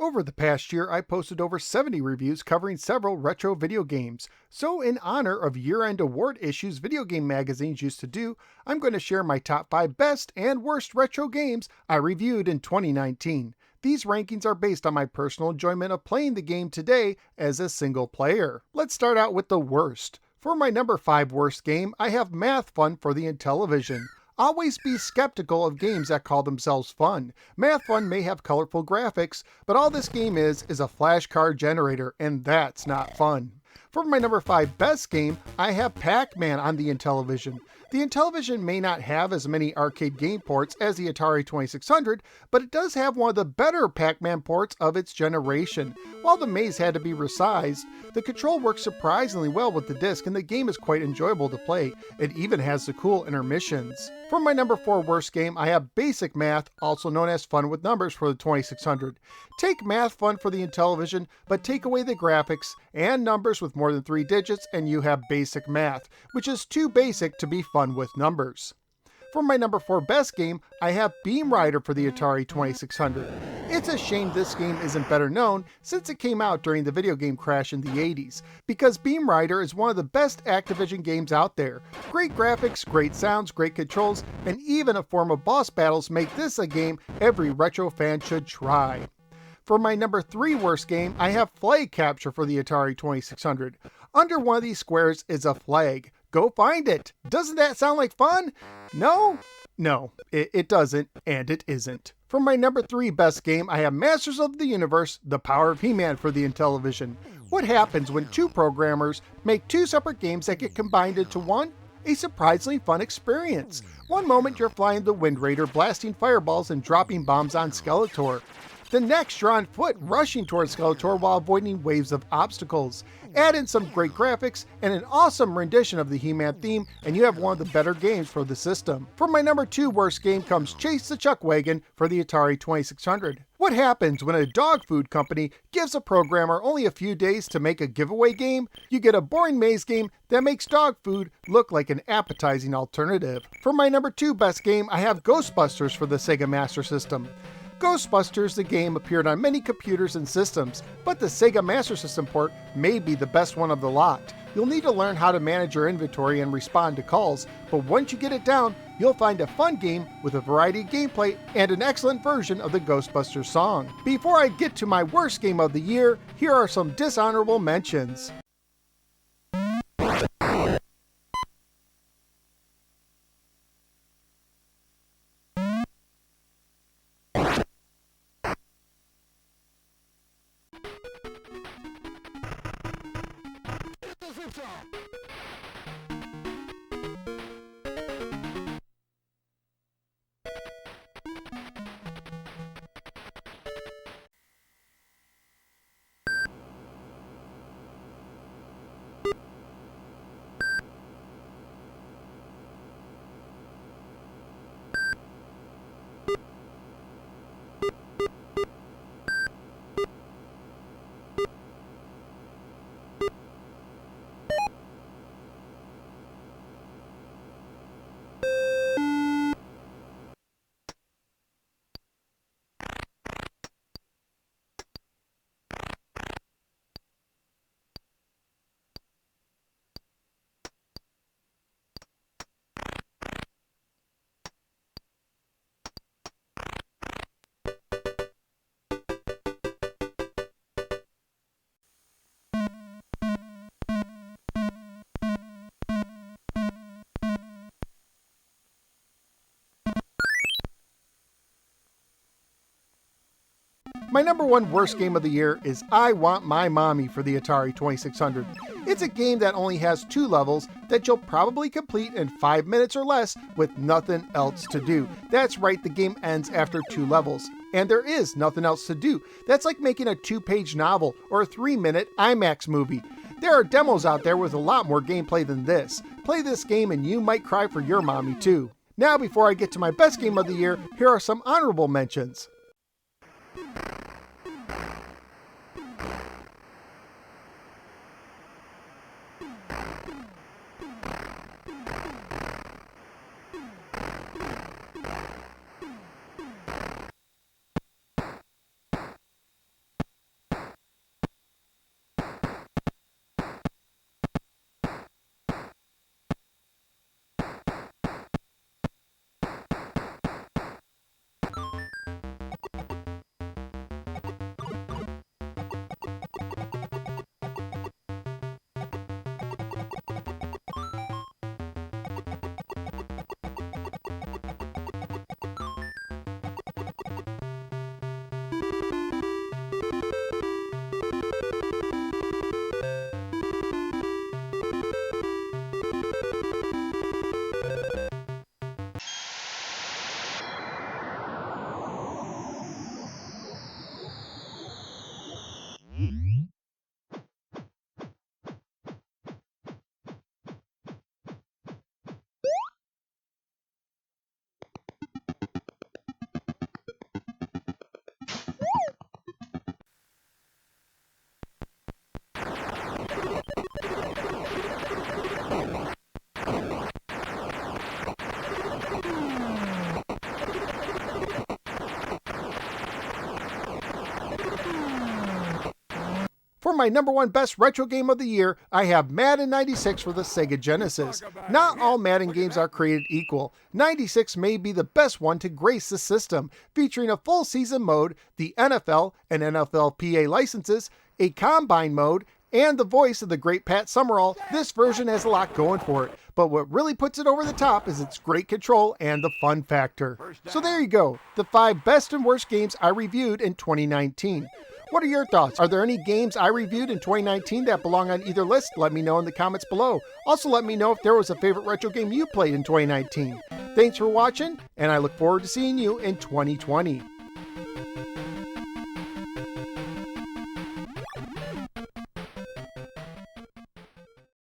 Over the past year, I posted over 70 reviews covering several retro video games. So, in honor of year-end award issues video game magazines used to do, I'm going to share my top 5 best and worst retro games I reviewed in 2019. These rankings are based on my personal enjoyment of playing the game today as a single player. Let's start out with the worst. For my number 5 worst game, I have Math Fun for the Intellivision. Always be skeptical of games that call themselves fun. Math Fun may have colorful graphics, but all this game is a flashcard generator, and that's not fun. For my number 5 best game, I have Pac-Man on the Intellivision. The Intellivision may not have as many arcade game ports as the Atari 2600, but it does have one of the better Pac-Man ports of its generation. While the maze had to be resized, the control works surprisingly well with the disc and the game is quite enjoyable to play. It even has the cool intermissions. For my number 4 worst game, I have Basic Math, also known as Fun with Numbers for the 2600. Take Math Fun for the Intellivision, but take away the graphics and numbers with more than 3 digits and you have Basic Math, which is too basic to be fun with numbers. For my number 4 best game, I have Beam Rider for the Atari 2600. It's a shame this game isn't better known since it came out during the video game crash in the 80s, because Beam Rider is one of the best Activision games out there. Great graphics, great sounds, great controls, and even a form of boss battles make this a game every retro fan should try. For my number 3 worst game, I have Flag Capture for the Atari 2600. Under one of these squares is a flag. Go find it! Doesn't that sound like fun? No? No, it doesn't, and it isn't. For my number 3 best game, I have Masters of the Universe, The Power of He-Man for the Intellivision. What happens when 2 programmers make 2 separate games that get combined into one? A surprisingly fun experience. One moment you're flying the Wind Raider, blasting fireballs and dropping bombs on Skeletor. The next, you're on foot, rushing towards Skeletor while avoiding waves of obstacles. Add in some great graphics and an awesome rendition of the He-Man theme, and you have one of the better games for the system. For my number 2 worst game comes Chase the Chuck Wagon for the Atari 2600. What happens when a dog food company gives a programmer only a few days to make a giveaway game? You get a boring maze game that makes dog food look like an appetizing alternative. For my number 2 best game, I have Ghostbusters for the Sega Master System. Ghostbusters, the game, appeared on many computers and systems, but the Sega Master System port may be the best one of the lot. You'll need to learn how to manage your inventory and respond to calls, but once you get it down, you'll find a fun game with a variety of gameplay and an excellent version of the Ghostbusters song. Before I get to my worst game of the year, here are some dishonorable mentions. My number 1 worst game of the year is I Want My Mommy for the Atari 2600. It's a game that only has 2 levels that you'll probably complete in 5 minutes or less with nothing else to do. That's right, the game ends after 2 levels. And there is nothing else to do. That's like making a 2-page novel or a 3-minute IMAX movie. There are demos out there with a lot more gameplay than this. Play this game and you might cry for your mommy too. Now, before I get to my best game of the year, here are some honorable mentions. For my number 1 best retro game of the year, I have Madden 96 for the Sega Genesis. Not all Madden games are created equal. 96 may be the best one to grace the system, featuring a full season mode, the NFL and NFLPA licenses, a combine mode, and the voice of the great Pat Summerall. This version has a lot going for it, but what really puts it over the top is its great control and the fun factor. So there you go, the 5 best and worst games I reviewed in 2019. What are your thoughts? Are there any games I reviewed in 2019 that belong on either list? Let me know in the comments below. Also, let me know if there was a favorite retro game you played in 2019. Thanks for watching, and I look forward to seeing you in 2020.